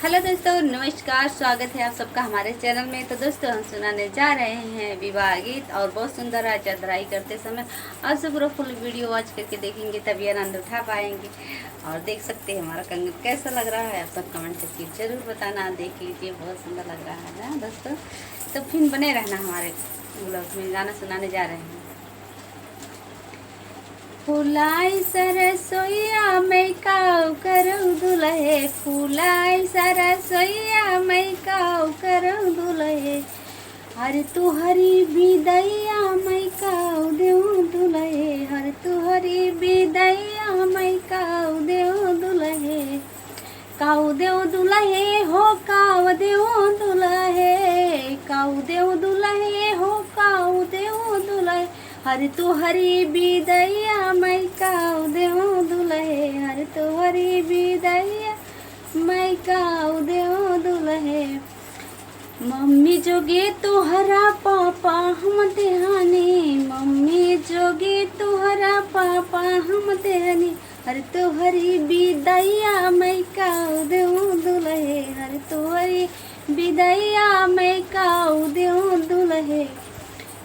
Hello दोस्तों, नमस्कार। स्वागत है आप सबका हमारे चैनल में। तो दोस्तों, हम सुनाने जा रहे हैं विवाह गीत और बहुत सुंदर है। चौधराई करते समय आप सब पूरा फुल वीडियो वॉच करके देखेंगे तभी आनंद उठा पाएंगे। और देख सकते हैं हमारा कंगन कैसा लग रहा है। आप सब कमेंट करके जरूर बताना। देख लीजिए, बहुत सुंदर लग रहा है ना दोस्तों। तो फिर बने रहना हमारे ब्लॉग में। गाना सुनाने जा रहे हैं। फुलाई सरसोईया मैं काऊ करूँ दुल्हे, फुलाई सरसोईया मैं काऊ करूँ दुल्हे। हर तुहरी बिदैया मैं काऊ देऊँ दुल्हे, हर तुहरी बिदैया मैं काऊ देऊँ दुल्हे। काऊ देऊ दुल्हे हो, काऊ देऊ दुल्हे, काऊ देऊ दुल्हे हो, काऊ देऊ दुल्हे। हर तुहरी बिदैया मैं काऊ देऊ दुल्हे, हर तुहरी बिदैया मैं काऊ देऊ दुल्हे। मम्मी जोगे तुहरा पापा हम देहानी, मम्मी जोगे तुहरा पापा हम देहानी। हर तुहरी बिदैया मैं काऊ देऊ दुल्हे, हर तुहरी बिदैया मैं काऊ देऊ दुल्हे।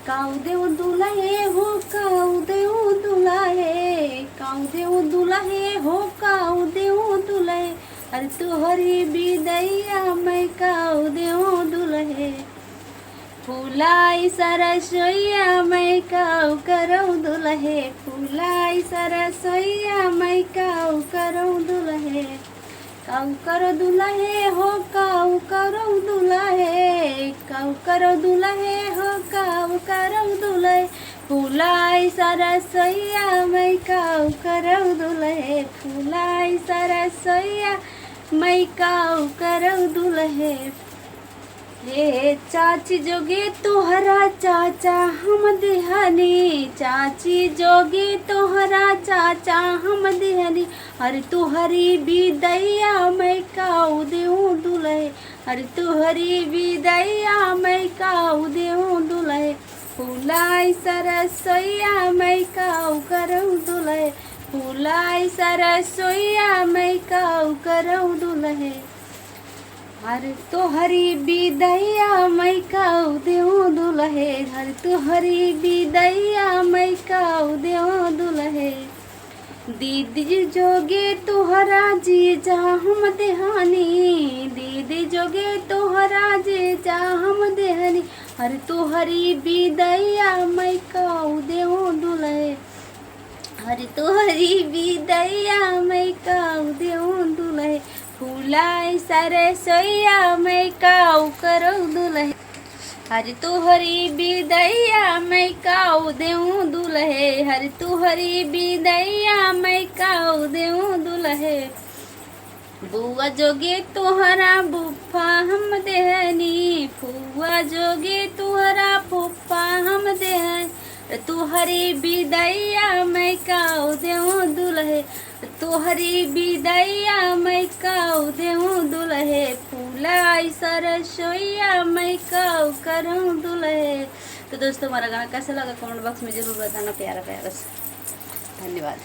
काऊ देऊ दुल्हे हो, काऊ देऊ दुल्हे, काऊ देऊ दुल्हे हो, काऊ देऊ दुल्हे। हर तुहरी बिदैया मैं काऊ देऊ दुल्हे। फुलाई सरसोईया मैं काऊ करूँ दुल्हे, फुलाई सरसोईया मैं काऊ करूँ दुल्हे। काऊ करो दुल्हे हो, काऊ करो दुल्हे, काऊ करो दुल्हे हो, काऊ करो दुल्हे। फुलाई सरसोईया मैं काऊ करो दुल्हे, फुलाई सरसोईया मैं काऊ करो दुल्हे। हे चाची जोगे तोहरा चाचा हम देहनी, चाची जोगे तोहरा चाचा हम देहनी। हर तुहरी बिदैया मैं काऊ देऊँ दुल्हे, हर तुहरी बिदैया मैं काऊ देऊँ दुल्हे। फुलाई सरसोईया मैं काऊ करूँ दुल्हे, फुलाई सरसोईया मैं काऊ करूँ दुल्हे। हर तुहरी बिदैया मैं काऊ देऊँ दुल्हे, हर तुहरी बिदैया मैं काऊ देऊँ दुल्हे। दीदी जोगे तोहरा जीजा हम देहानी, दीदी जोगे तोहरा जीजा हम देहानी। हर तुहरी बिदैया मैं काऊ देऊँ दुल्हे, हर तुहरी बिदैया मैं काऊ देऊँ दुल्हे। फुलाई सरसोईया मैं काऊ करूँ दुल्हे, हर तुहरी बिदैया मैं काऊ देऊँ दुल्हे, हर तुहरी बिदैया मैं काऊ देऊँ दुल्हे। बुआ जोगे तोहरा बुफा हम देहनी, फुआ जोगे तोहरा फुफा हम देहनी। तुहरी बिदैया मैं काऊ देऊँ दुल्हे, तुहरी बिदैया मैं काऊ देऊँ दुल्हे। फुलाई सरसोईया मैं काऊ करूँ दुल्हे। तो दोस्तों, हमारा गाना कैसा लगा कमेंट बॉक्स में जरूर बताना प्यारा प्यारा से। धन्यवाद।